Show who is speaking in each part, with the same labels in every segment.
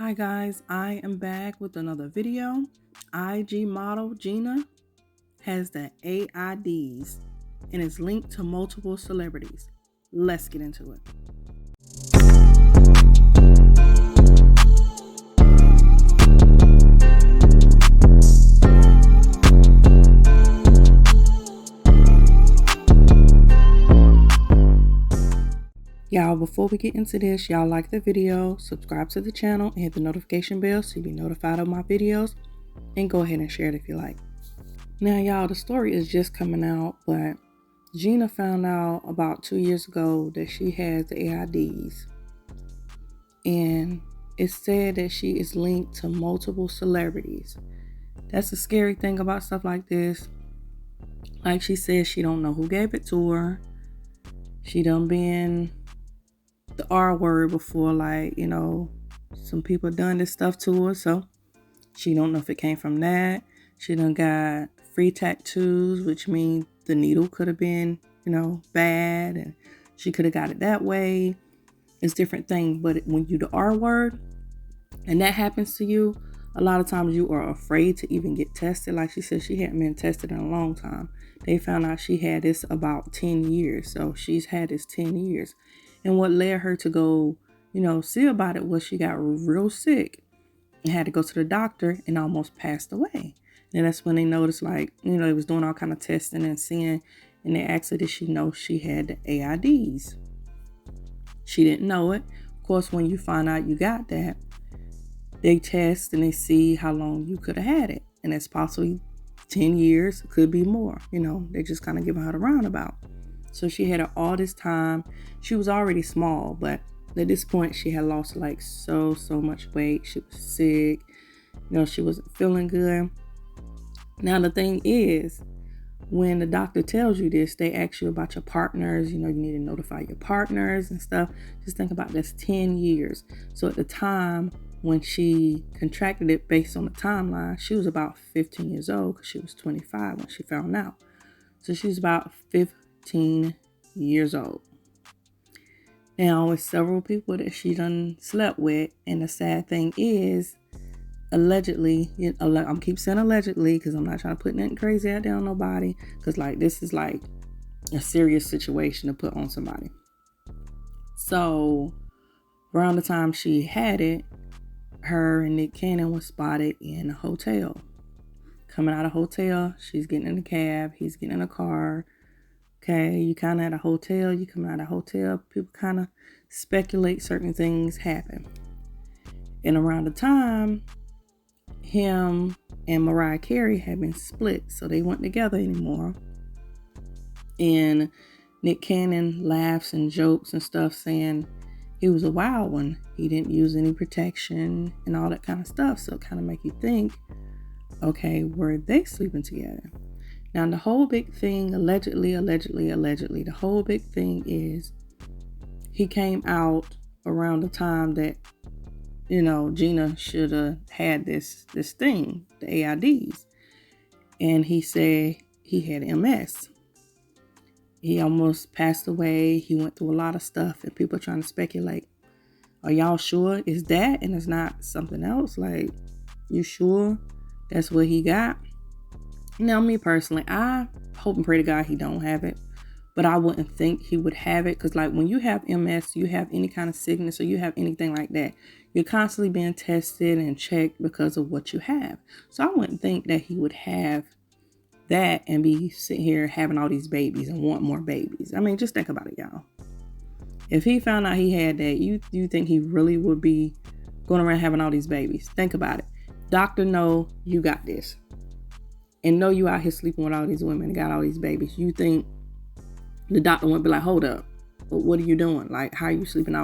Speaker 1: Hi guys, I am back with another video. IG model Gena has the AlDS and is linked to multiple celebrities. Let's get into it. Y'all, before we get into this, y'all like the video, subscribe to the channel, and hit the notification bell so you'll be notified of my videos, and go ahead and share it if you like. Now, y'all, the story is just coming out, but Gena found out about 2 years ago that she has the AlDS, and it's said that she is linked to multiple celebrities. That's the scary thing about stuff like this. Like she says, she don't know who gave it to her. She done been the R word before, like, some people done this stuff to her, so she don't know if it came from that. She done got free tattoos, which means the needle could have been, bad, and she could have got it that way. It's different things, but when you the R word and that happens to you, a lot of times you are afraid to even get tested. Like she said, she hadn't been tested in a long time. They found out she had this about 10 years, so she's had this 10 years. And what led her to go, see about it was she got real sick and had to go to the doctor and almost passed away. And that's when they noticed, they was doing all kind of testing and seeing, and they asked her, did she know she had the AlDS? She didn't know it. Of course, when you find out you got that, they test and they see how long you could have had it. And it's possibly 10 years, it could be more. They just kind of giving her the roundabout. So she had it all this time. She was already small, but at this point she had lost so much weight. She was sick. She wasn't feeling good. Now the thing is, when the doctor tells you this, they ask you about your partners. You need to notify your partners and stuff. Just think about this, 10 years. So at the time when she contracted it, based on the timeline, she was about 15 years old because she was 25 when she found out. So she's about 15 years old. Now, with several people that she done slept with, and the sad thing is, allegedly, I'm keep saying allegedly because I'm not trying to put nothing crazy out there on nobody, because this is a serious situation to put on somebody. So around the time she had it, her and Nick Cannon was spotted in a hotel. Coming out of hotel, she's getting in a cab, he's getting in a car. Okay, you kind of at a hotel, you come out of a hotel, people kind of speculate certain things happen. And around the time, him and Mariah Carey had been split, so they weren't together anymore. And Nick Cannon laughs and jokes and stuff, saying he was a wild one. He didn't use any protection and all that kind of stuff. So it kind of make you think, okay, were they sleeping together? Now, the whole big thing, allegedly, the whole big thing is he came out around the time that, Gena should have had this thing, the AlDS. And he said he had MS. He almost passed away. He went through a lot of stuff, and people are trying to speculate. Are y'all sure it's that and it's not something else? You sure that's what he got? Now, me personally, I hope and pray to God he don't have it, but I wouldn't think he would have it, because when you have MS, you have any kind of sickness or you have anything like that, you're constantly being tested and checked because of what you have. So I wouldn't think that he would have that and be sitting here having all these babies and want more babies. I mean, just think about it, y'all. If he found out he had that, you think he really would be going around having all these babies? Think about it. Doctor know you got this, and know you out here sleeping with all these women and got all these babies. You think the doctor wouldn't be like, hold up, what are you doing? How are you sleeping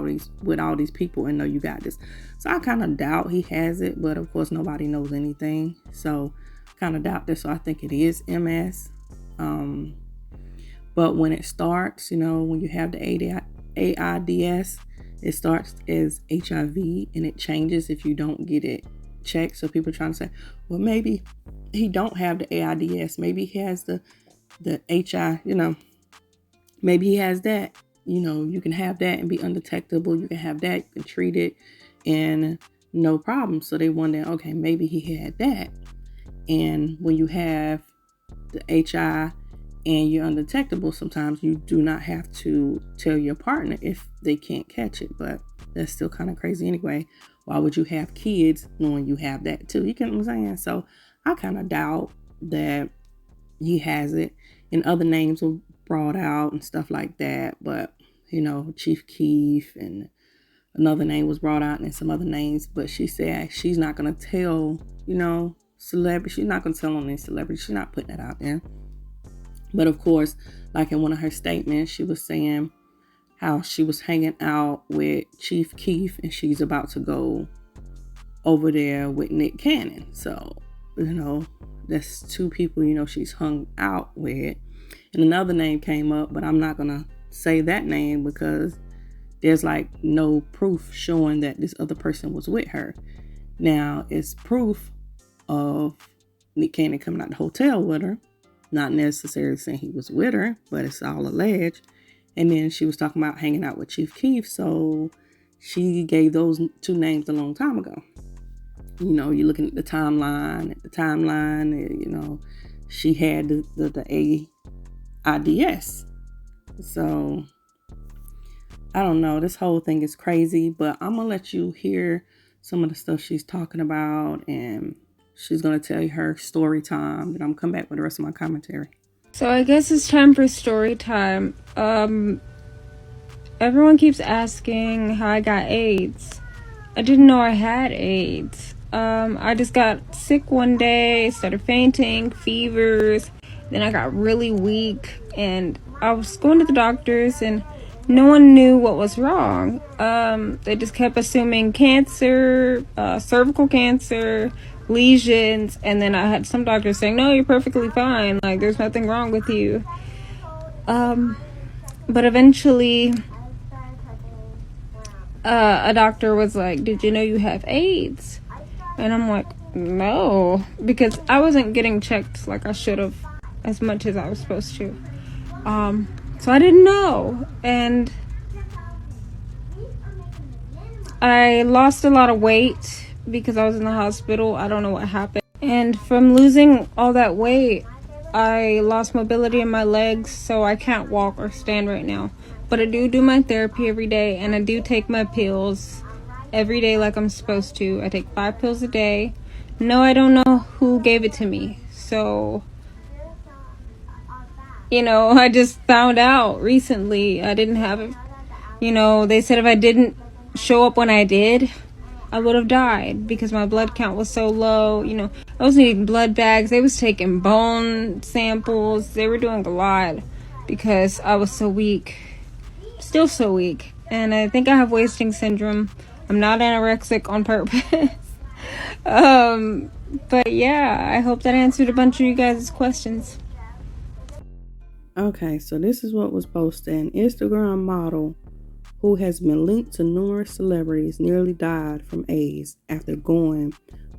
Speaker 1: with all these people and know you got this? So I kind of doubt he has it, but of course nobody knows anything. So kind of doubt this. So I think it is MS. But when it starts, when you have the AlDS, it starts as HIV and it changes if you don't get it checked. So people are trying to say, well, maybe he don't have the AlDS. Maybe he has the HI, maybe he has that. You can have that and be undetectable. You can have that, you can treat it, and no problem. So they wonder, okay, maybe he had that. And when you have the HI and you're undetectable, sometimes you do not have to tell your partner if they can't catch it. But that's still kind of crazy anyway. Why would you have kids knowing you have that too? You get what I'm saying? So I kind of doubt that he has it. And other names were brought out and stuff like that. But, Chief Keef and another name was brought out and some other names. But she said she's not going to tell, celebrity. She's not going to tell on any celebrity. She's not putting that out there. But of course, like in one of her statements, she was saying how she was hanging out with Chief Keef and she's about to go over there with Nick Cannon. So, that's two people, she's hung out with. And another name came up, but I'm not going to say that name because there's like no proof showing that this other person was with her. Now, it's proof of Nick Cannon coming out the hotel with her. Not necessarily saying he was with her, but it's all alleged. And then she was talking about hanging out with Chief Keef. So she gave those two names a long time ago. You're looking at the timeline. She had the AlDS. So I don't know. This whole thing is crazy, but I'm going to let you hear some of the stuff she's talking about, and she's going to tell you her story time, and I'm going to come back with the rest of my commentary.
Speaker 2: So I guess it's time for story time. Everyone keeps asking how I got AIDS. I didn't know I had AIDS. I just got sick one day, started fainting, fevers, then I got really weak, and I was going to the doctors, and no one knew what was wrong. They just kept assuming cancer, cervical cancer, lesions, and then I had some doctors saying, no, you're perfectly fine, like there's nothing wrong with you. But eventually a doctor was like, did you know you have AIDS? And I'm like, no, because I wasn't getting checked like I should have as much as I was supposed to. So I didn't know, and I lost a lot of weight because I was in the hospital. I don't know what happened. And from losing all that weight, I lost mobility in my legs, so I can't walk or stand right now. But I do my therapy every day, and I do take my pills every day like I'm supposed to. I take 5 pills a day. No, I don't know who gave it to me. So, I just found out recently I didn't have it. They said if I didn't show up when I did, I would have died because my blood count was so low. I was needing blood bags. They was taking bone samples. They were doing a lot because I was so weak. Still so weak. And I think I have wasting syndrome. I'm not anorexic on purpose. But yeah, I hope that answered a bunch of you guys' questions.
Speaker 1: Okay, so this is what was posted. An Instagram model who has been linked to numerous celebrities nearly died from AIDS after going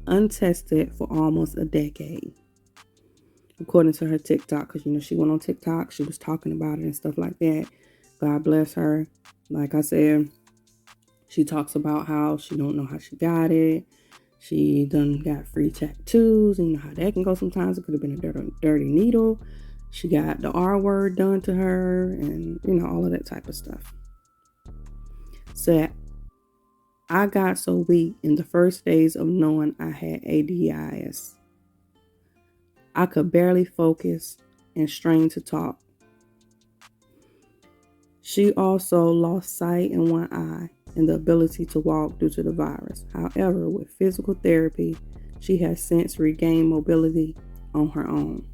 Speaker 1: untested for almost a decade. According to her TikTok, because she went on TikTok, she was talking about it and stuff like that. God bless her. Like I said, she talks about how she don't know how she got it. She done got free tattoos, and how that can go sometimes. It could have been a dirty needle. She got the R word done to her, and all of that type of stuff. Said, I got so weak in the first days of knowing I had AlDS. I could barely focus and strain to talk. She also lost sight in one eye and the ability to walk due to the virus. However, with physical therapy, she has since regained mobility on her own.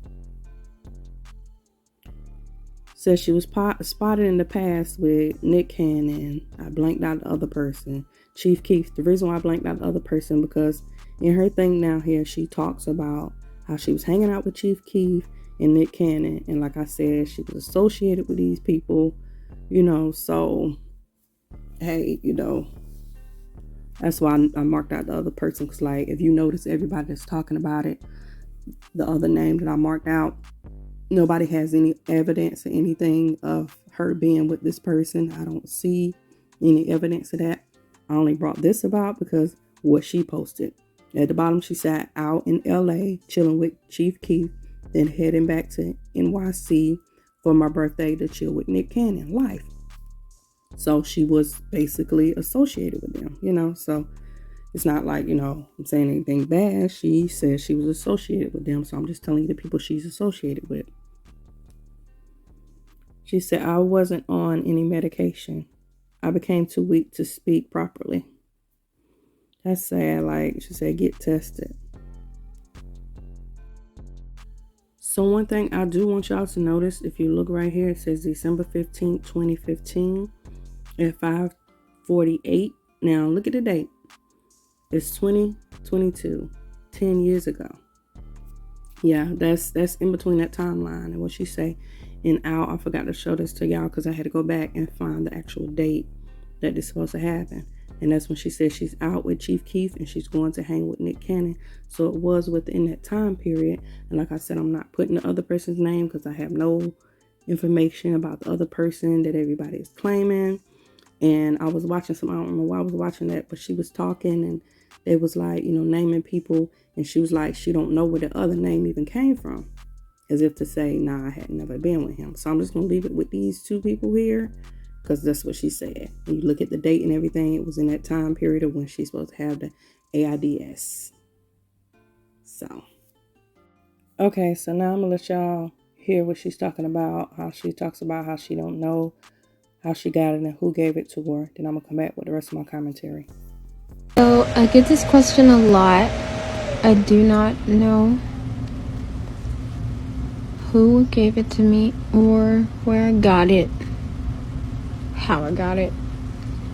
Speaker 1: Says she was spotted in the past with Nick Cannon. I blanked out the other person. Chief Keef. The reason why I blanked out the other person, because in her thing now here, she talks about how she was hanging out with Chief Keef and Nick Cannon. And like I said, she was associated with these people, so, hey, that's why I marked out the other person. Because, like, if you notice everybody that's talking about it, the other name that I marked out, nobody has any evidence or anything of her being with this person. I don't see any evidence of that. I only brought this about because what she posted. At the bottom, she said, out in LA, chilling with Chief Keef, then heading back to NYC for my birthday to chill with Nick Cannon, life. So she was basically associated with them, so it's not like, I'm saying anything bad. She said she was associated with them, so I'm just telling you the people she's associated with. She said, I wasn't on any medication. I became too weak to speak properly. That's sad. Like she said, get tested. So one thing I do want y'all to notice, if you look right here, it says December 15th, 2015 at 5:48. Now look at the date. It's 2022, 10 years ago. Yeah, that's in between that timeline. And what she say I forgot to show this to y'all because I had to go back and find the actual date that is supposed to happen. And that's when she said she's out with Chief Keef and she's going to hang with Nick Cannon. So it was within that time period. And like I said, I'm not putting the other person's name because I have no information about the other person that everybody is claiming. And I was watching I don't know why I was watching that, but she was talking and they was like, naming people. And she was like, she don't know where the other name even came from. As if to say, nah, I had never been with him. So I'm just going to leave it with these two people here. Because that's what she said. When you look at the date and everything, it was in that time period of when she's supposed to have the AlDS. So. Okay, so now I'm going to let y'all hear what she's talking about. How she talks about how she don't know how she got it and who gave it to her. Then I'm going to come back with the rest of my commentary.
Speaker 2: So I get this question a lot. I do not know who gave it to me or where I got it. How I got it.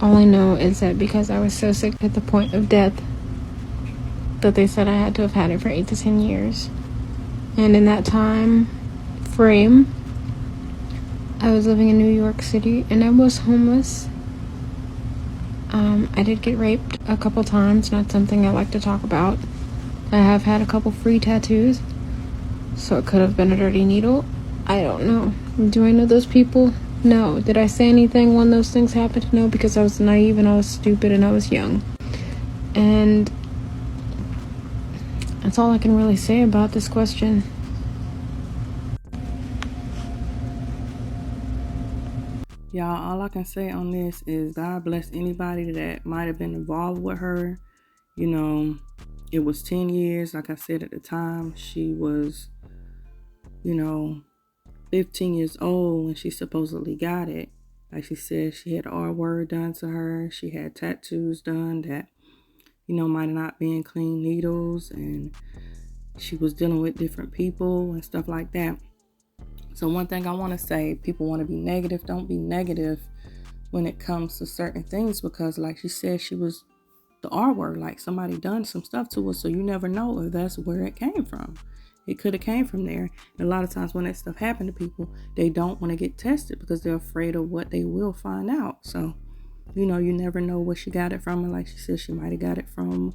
Speaker 2: All I know is that because I was so sick at the point of death that they said I had to have had it for 8 to 10 years. And in that time frame, I was living in New York City and I was homeless. I did get raped a couple times, not something I like to talk about. I have had a couple free tattoos, so it could have been a dirty needle. I don't know. Do I know those people? No. Did I say anything when those things happened? No, because I was naive and I was stupid and I was young. And that's all I can really say about this question.
Speaker 1: Y'all, all I can say on this is God bless anybody that might have been involved with her. It was 10 years. Like I said at the time, she was, 15 years old when she supposedly got it. Like she said, she had R word done to her. She had tattoos done that, might not been clean needles. And she was dealing with different people and stuff like that. So one thing I want to say, people want to be negative. Don't be negative when it comes to certain things because like she said, she was the R word. Like somebody done some stuff to her. So you never know if that's where it came from. It could have came from there. And a lot of times when that stuff happened to people, they don't want to get tested because they're afraid of what they will find out. So, you never know where she got it from. And like she said, she might have got it from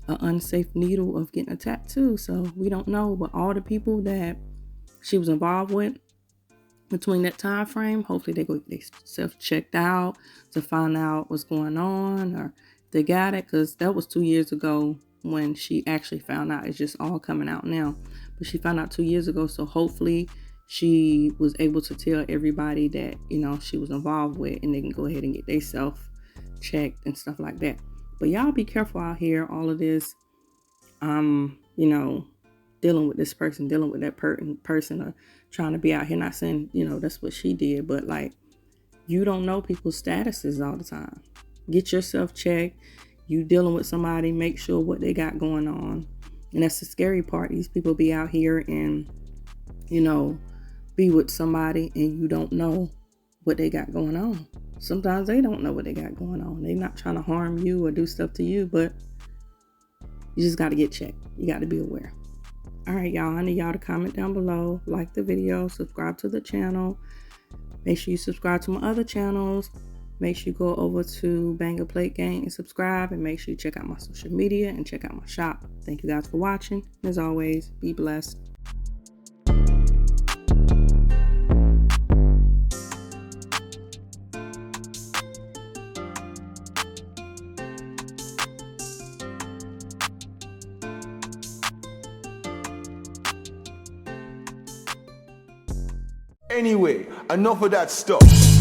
Speaker 1: an unsafe needle of getting a tattoo. So we don't know. But all the people that she was involved with between that time frame, hopefully they go they self-checked out to find out what's going on or they got it. Because that was 2 years ago when she actually found out. It's just all coming out now. But she found out 2 years ago, so hopefully she was able to tell everybody that, she was involved with and they can go ahead and get themselves checked and stuff like that. But y'all be careful out here, all of this, dealing with this person, dealing with that person or trying to be out here, not saying, that's what she did, but like, you don't know people's statuses all the time. Get yourself checked. You dealing with somebody, make sure what they got going on. And that's the scary part. These people be out here and, be with somebody and you don't know what they got going on. Sometimes they don't know what they got going on. They're not trying to harm you or do stuff to you, but you just got to get checked. You got to be aware. All right, y'all. I need y'all to comment down below, like the video, subscribe to the channel. Make sure you subscribe to my other channels. Make sure you go over to Bang a Plate Gang and subscribe, and make sure you check out my social media and check out my shop. Thank you guys for watching. As always, be blessed.
Speaker 3: Anyway, enough of that stuff.